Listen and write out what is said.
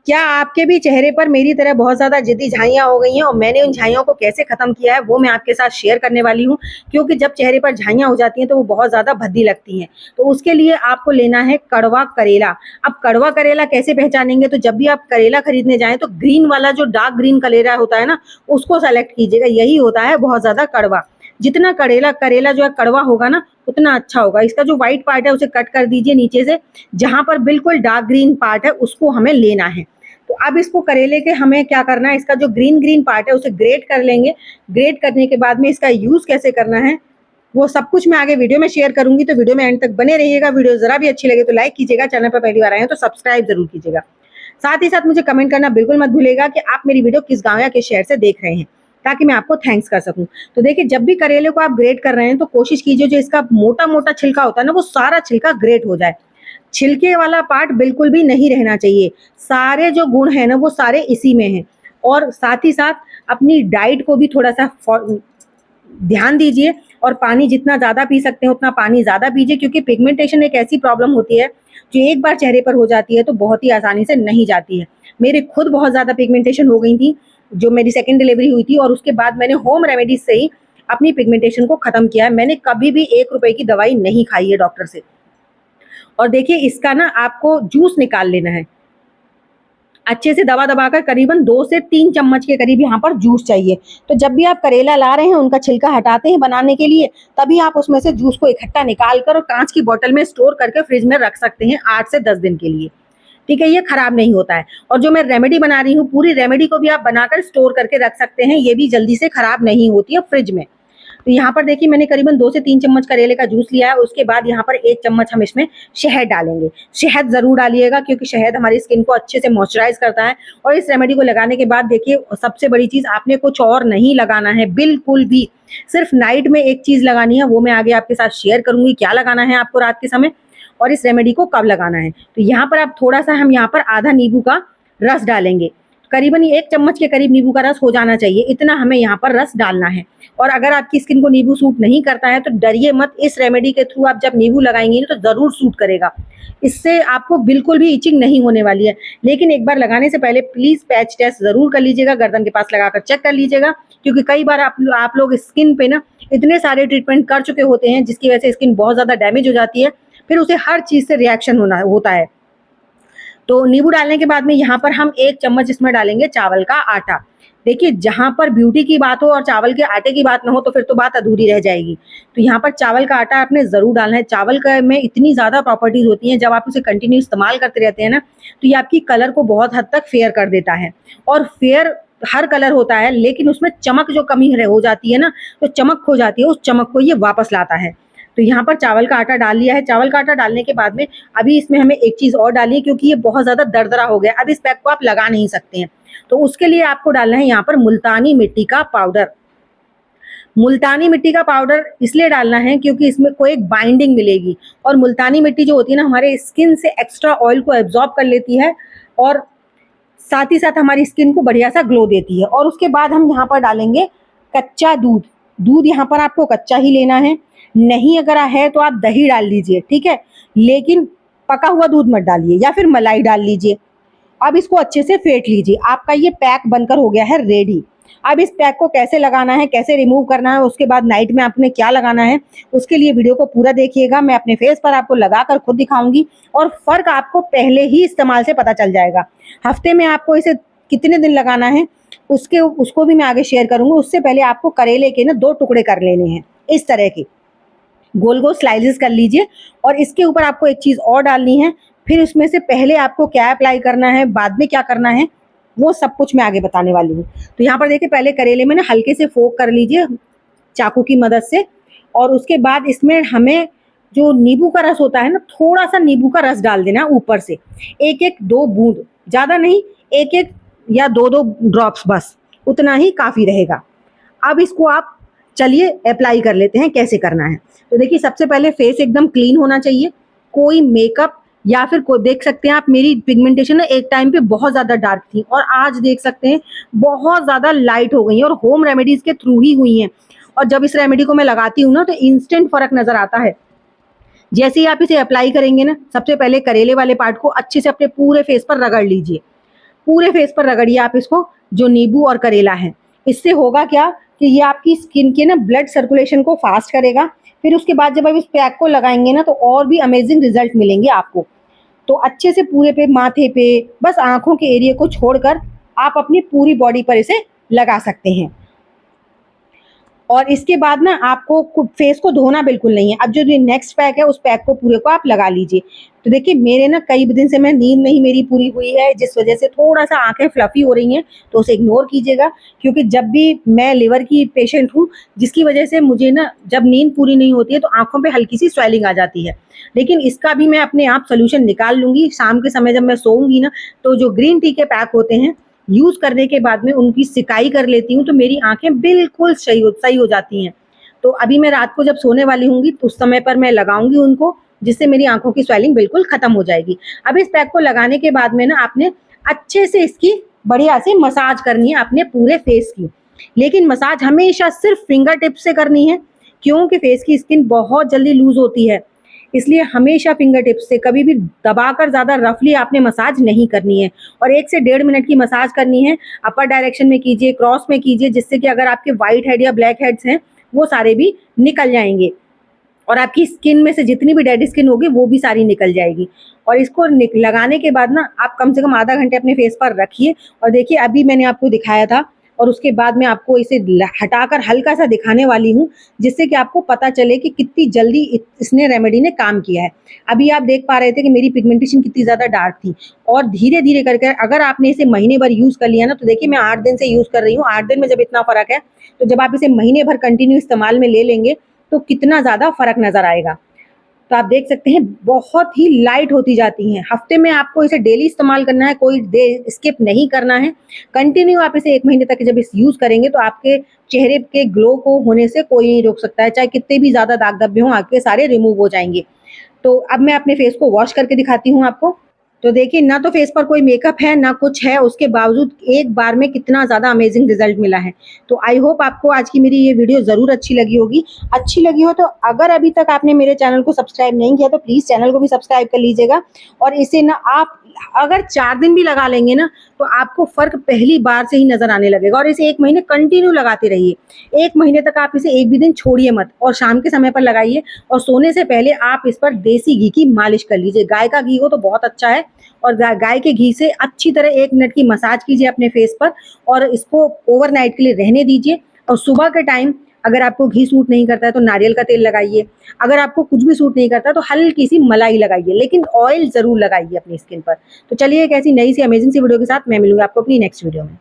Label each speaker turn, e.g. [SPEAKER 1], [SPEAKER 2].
[SPEAKER 1] क्या आपके भी चेहरे पर मेरी तरह बहुत ज़्यादा ज़िद्दी झाइयाँ हो गई हैं और मैंने उन झाइयों को कैसे ख़त्म किया है वो मैं आपके साथ शेयर करने वाली हूँ। क्योंकि जब चेहरे पर झाइयाँ हो जाती हैं तो वो बहुत ज़्यादा भद्दी लगती हैं। तो उसके लिए आपको लेना है कड़वा करेला। अब कड़वा करेला कैसे पहचानेंगे, तो जब भी आप करेला खरीदने जाएँ तो ग्रीन वाला जो डार्क ग्रीन करेला होता है ना, उसको सेलेक्ट कीजिएगा। यही होता है बहुत ज़्यादा कड़वा। जितना करेला करेला जो है कड़वा होगा ना, उतना अच्छा होगा। इसका जो व्हाइट पार्ट है उसे कट कर दीजिए नीचे से, जहाँ पर बिल्कुल डार्क ग्रीन पार्ट है उसको हमें लेना है। तो अब इसको करेले के हमें क्या करना है, इसका जो ग्रीन ग्रीन पार्ट है उसे ग्रेट कर लेंगे। ग्रेट करने के बाद में इसका यूज़ कैसे करना है वो सब कुछ मैं आगे वीडियो में शेयर करूंगी, तो वीडियो में एंड तक बने रहिएगा। वीडियो जरा भी अच्छी लगे तो लाइक कीजिएगा, चैनल पर पहली बार आए हैं तो सब्सक्राइब जरूर कीजिएगा। साथ ही साथ मुझे कमेंट करना बिल्कुल मत भूलिएगा कि आप मेरी वीडियो किस गाँव या किस शहर से देख रहे हैं, ताकि मैं आपको थैंक्स कर सकूं। तो देखिए, जब भी करेले को आप ग्रेट कर रहे हैं तो कोशिश कीजिए जो इसका मोटा मोटा छिलका होता है ना, वो सारा छिलका ग्रेट हो जाए। छिलके वाला पार्ट बिल्कुल भी नहीं रहना चाहिए। सारे जो गुण हैं ना वो सारे इसी में हैं। और साथ ही साथ अपनी डाइट को भी थोड़ा-सा ध्यान दीजिए और पानी जितना ज़्यादा पी सकते हैं उतना पानी ज़्यादा पीजिए, क्योंकि पिगमेंटेशन एक ऐसी प्रॉब्लम होती है जो एक बार चेहरे पर हो जाती है तो बहुत ही आसानी से नहीं जाती है। मेरे खुद बहुत ज़्यादा पिगमेंटेशन हो गई थी, जो मेरी सेकंड डिलीवरी हुई थी, और उसके बाद मैंने होम रेमेडीज़ से ही अपनी पिगमेंटेशन को ख़त्म किया है। मैंने कभी भी ₹1 की दवाई नहीं खाई है डॉक्टर से। और देखिए, इसका ना आपको जूस निकाल लेना है। अच्छे से दबा-दबा कर करीबन 2 से 3 चम्मच के करीब यहाँ पर जूस चाहिए। तो जब भी आप करेला ला रहे हैं, उनका छिलका हटाते हैं बनाने के लिए, तभी आप उसमें से जूस को इकट्ठा निकाल कर और काँच की बॉटल में स्टोर करके फ्रिज में रख सकते हैं 8 से 10 दिन के लिए। ठीक है, ये खराब नहीं होता है। और जो मैं रेमेडी बना रही हूँ, पूरी रेमेडी को भी आप बनाकर स्टोर करके रख सकते हैं, ये भी जल्दी से खराब नहीं होती है फ्रिज में। तो यहाँ पर देखिए, मैंने करीबन 2 से 3 चम्मच करेले का जूस लिया है। उसके बाद यहाँ पर 1 चम्मच हम इसमें शहद डालेंगे। शहद ज़रूर डालिएगा, क्योंकि शहद हमारी स्किन को अच्छे से मॉइस्चराइज़ करता है। और इस रेमेडी को लगाने के बाद देखिए, सबसे बड़ी चीज़, आपने कुछ और नहीं लगाना है बिल्कुल भी। सिर्फ नाइट में एक चीज़ लगानी है, वो मैं आगे आपके साथ शेयर करूँगी क्या लगाना है आपको रात के समय, और इस रेमेडी को कब लगाना है। तो यहाँ पर आप थोड़ा-सा, हम यहाँ पर आधा नींबू का रस डालेंगे। करीबन 1 चम्मच के करीब नींबू का रस हो जाना चाहिए, इतना हमें यहाँ पर रस डालना है। और अगर आपकी स्किन को नींबू सूट नहीं करता है तो डरिए मत, इस रेमेडी के थ्रू आप जब नींबू लगाएंगी तो ज़रूर सूट करेगा। इससे आपको बिल्कुल भी इचिंग नहीं होने वाली है। लेकिन एक बार लगाने से पहले प्लीज़ पैच टेस्ट ज़रूर कर लीजिएगा, गर्दन के पास लगाकर चेक कर लीजिएगा, क्योंकि कई बार आप लोग स्किन पे ना इतने सारे ट्रीटमेंट कर चुके होते हैं जिसकी वजह से स्किन बहुत ज़्यादा डैमेज हो जाती है, फिर उसे हर चीज़ से रिएक्शन होता है। तो नींबू डालने के बाद में यहाँ पर हम 1 चम्मच इसमें डालेंगे चावल का आटा। देखिए, जहाँ पर ब्यूटी की बात हो और चावल के आटे की बात ना हो तो फिर तो बात अधूरी रह जाएगी। तो यहाँ पर चावल का आटा आपने ज़रूर डालना है। चावल का में इतनी ज़्यादा प्रॉपर्टीज़ होती हैं, जब आप उसे कंटिन्यू इस्तेमाल करते रहते हैं ना, तो ये आपकी कलर को बहुत हद तक फेयर कर देता है। और फेयर हर कलर होता है, लेकिन उसमें चमक जो कमी हो जाती है ना, तो चमक खो जाती है, उस चमक को ये वापस लाता है। तो यहाँ पर चावल का आटा डाल लिया है। चावल का आटा डालने के बाद में अभी इसमें हमें एक चीज़ और डालनी है, क्योंकि ये बहुत ज़्यादा दरदरा हो गया। अब इस पैक को आप लगा नहीं सकते हैं, तो उसके लिए आपको डालना है यहाँ पर मुल्तानी मिट्टी का पाउडर। मुल्तानी मिट्टी का पाउडर इसलिए डालना है क्योंकि इसमें कोई एक बाइंडिंग मिलेगी, और मुल्तानी मिट्टी जो होती है ना, हमारे स्किन से एक्स्ट्रा ऑयल को एब्जॉर्ब कर लेती है, और साथ ही साथ हमारी स्किन को बढ़िया सा ग्लो देती है। और उसके बाद हम यहाँ पर डालेंगे कच्चा दूध। दूध यहाँ पर आपको कच्चा ही लेना है, नहीं अगर है तो आप दही डाल लीजिए, ठीक है, लेकिन पका हुआ दूध मत डालिए, या फिर मलाई डाल लीजिए। अब इसको अच्छे से फेंट लीजिए। आपका ये पैक बनकर हो गया है रेडी। अब इस पैक को कैसे लगाना है, कैसे रिमूव करना है, उसके बाद नाइट में आपने क्या लगाना है, उसके लिए वीडियो को पूरा देखिएगा। मैं अपने फेस पर आपको लगाकर खुद दिखाऊंगी, और फ़र्क आपको पहले ही इस्तेमाल से पता चल जाएगा। हफ्ते में आपको इसे कितने दिन लगाना है उसको भी मैं आगे शेयर करूँगी। उससे पहले आपको करेले के ना 2 टुकड़े कर लेने हैं, इस तरह के गोल गोल स्लाइसेस कर लीजिए। और इसके ऊपर आपको एक चीज़ और डालनी है। फिर उसमें से पहले आपको क्या अप्लाई करना है, बाद में क्या करना है, वो सब कुछ मैं आगे बताने वाली हूँ। तो यहाँ पर देखिए, पहले करेले में ना हल्के से फोक कर लीजिए चाकू की मदद से, और उसके बाद इसमें हमें जो नींबू का रस होता है ना, थोड़ा सा नींबू का रस डाल देना ऊपर से, 1-1 2 बूंद, ज़्यादा नहीं, 1-1 या 2-2 ड्रॉप्स, बस उतना ही काफ़ी रहेगा। अब इसको आप चलिए अप्लाई कर लेते हैं, कैसे करना है। तो देखिए, सबसे पहले फेस एकदम क्लीन होना चाहिए, कोई मेकअप या फिर कोई, देख सकते हैं आप मेरी पिगमेंटेशन ना एक टाइम पे बहुत ज़्यादा डार्क थी, और आज देख सकते हैं बहुत ज़्यादा लाइट हो गई है, और होम रेमेडीज़ के थ्रू ही हुई हैं। और जब इस रेमेडी को मैं लगाती हूँ ना, तो इंस्टेंट फ़र्क नज़र आता है। जैसे ही आप इसे अप्लाई करेंगे ना, सबसे पहले करेले वाले पार्ट को अच्छे से अपने पूरे फेस पर रगड़ लीजिए। पूरे फेस पर रगड़िए आप इसको, जो नींबू और करेला है। इससे होगा क्या कि ये आपकी स्किन के ना ब्लड सर्कुलेशन को फास्ट करेगा। फिर उसके बाद जब आप इस पैक को लगाएंगे ना तो और भी अमेजिंग रिजल्ट मिलेंगे आपको। तो अच्छे से पूरे पे, माथे पे, बस आँखों के एरिया को छोड़कर आप अपनी पूरी बॉडी पर इसे लगा सकते हैं। और इसके बाद ना आपको फेस को धोना बिल्कुल नहीं है। अब जो ये नेक्स्ट पैक है, उस पैक को पूरे को आप लगा लीजिए। तो देखिए मेरे ना कई दिन से मैं नींद नहीं मेरी पूरी हुई है, जिस वजह से थोड़ा-सा आँखें फ्लफ़ी हो रही हैं, तो उसे इग्नोर कीजिएगा। क्योंकि जब भी मैं लिवर की पेशेंट हूँ, जिसकी वजह से मुझे ना जब नींद पूरी नहीं होती है तो आँखों पे हल्की-सी स्वेलिंग आ जाती है। लेकिन इसका भी मैं अपने आप सॉल्यूशन निकाल लूँगी। शाम के समय जब मैं सोऊँगी ना, तो जो ग्रीन टी के पैक होते हैं, यूज़ करने के बाद में उनकी सिकाई कर लेती हूँ, तो मेरी आँखें बिल्कुल सही हो जाती हैं। तो अभी मैं रात को जब सोने वाली होंगी तो उस समय पर मैं लगाऊँगी उनको, जिससे मेरी आँखों की स्वेलिंग बिल्कुल ख़त्म हो जाएगी। अब इस पैक को लगाने के बाद में ना आपने अच्छे से इसकी बढ़िया से मसाज करनी है अपने पूरे फेस की। लेकिन मसाज हमेशा सिर्फ़ फिंगर टिप से करनी है, क्योंकि फेस की स्किन बहुत जल्दी लूज़ होती है। इसलिए हमेशा फिंगर टिप्स से, कभी भी दबाकर ज़्यादा रफली आपने मसाज नहीं करनी है। और 1 से 1.5 मिनट की मसाज करनी है। अपर डायरेक्शन में कीजिए, क्रॉस में कीजिए, जिससे कि अगर आपके व्हाइट हेड या ब्लैक हेड्स हैं, वो सारे भी निकल जाएँगे। और आपकी स्किन में से जितनी भी डेड स्किन होगी वो भी सारी निकल जाएगी। और इसको लगाने के बाद ना आप कम से कम आधा घंटे अपने फेस पर रखिए। और देखिए अभी मैंने आपको दिखाया था, और उसके बाद मैं आपको इसे हटाकर हल्का सा दिखाने वाली हूँ, जिससे कि आपको पता चले कि कितनी जल्दी इसने रेमेडी ने काम किया है। अभी आप देख पा रहे थे कि मेरी पिगमेंटेशन कितनी ज़्यादा डार्क थी, और धीरे धीरे करके अगर आपने इसे महीने भर यूज़ कर लिया ना, तो देखिए मैं 8 दिन से यूज़ कर रही हूँ। 8 दिन में जब इतना फ़र्क है, तो जब आप इसे महीने भर कंटिन्यू इस्तेमाल में ले लेंगे तो कितना ज़्यादा फ़र्क नज़र आएगा। तो आप देख सकते हैं बहुत ही लाइट होती जाती हैं। हफ्ते में आपको इसे डेली इस्तेमाल करना है, कोई डे स्किप नहीं करना है। कंटिन्यू आप इसे 1 महीने तक जब इस यूज़ करेंगे तो आपके चेहरे के ग्लो को होने से कोई नहीं रोक सकता है। चाहे कितने भी ज़्यादा दाग धब्बे हों, आपके सारे रिमूव हो जाएँगे। तो अब मैं अपने फेस को वॉश करके दिखाती हूँ आपको। तो देखिए ना तो फेस पर कोई मेकअप है, ना कुछ है, उसके बावजूद एक बार में कितना ज़्यादा अमेजिंग रिज़ल्ट मिला है। तो आई होप आपको आज की मेरी ये वीडियो ज़रूर अच्छी लगी होगी। अच्छी लगी हो तो अगर अभी तक आपने मेरे चैनल को सब्सक्राइब नहीं किया तो प्लीज़ चैनल को भी सब्सक्राइब कर लीजिएगा। और इसे ना आप अगर 4 दिन भी लगा लेंगे ना, तो आपको फ़र्क पहली बार से ही नज़र आने लगेगा। और इसे 1 महीने कंटिन्यू लगाते रहिए। 1 महीने तक आप इसे एक भी दिन छोड़िए मत, और शाम के समय पर लगाइए। और सोने से पहले आप इस पर देसी घी की मालिश कर लीजिए। गाय का घी हो तो बहुत अच्छा है। और गाय के घी से अच्छी तरह 1 मिनट की मसाज कीजिए अपने फेस पर, और इसको ओवरनाइट के लिए रहने दीजिए। और सुबह के टाइम अगर आपको घी सूट नहीं करता है तो नारियल का तेल लगाइए। अगर आपको कुछ भी सूट नहीं करता तो हल्की सी मलाई लगाइए, लेकिन ऑयल ज़रूर लगाइए अपनी स्किन पर। तो चलिए एक ऐसी नई सी अमेजिंग सी वीडियो के साथ मैं मिलूँगी आपको अपनी नेक्स्ट वीडियो में।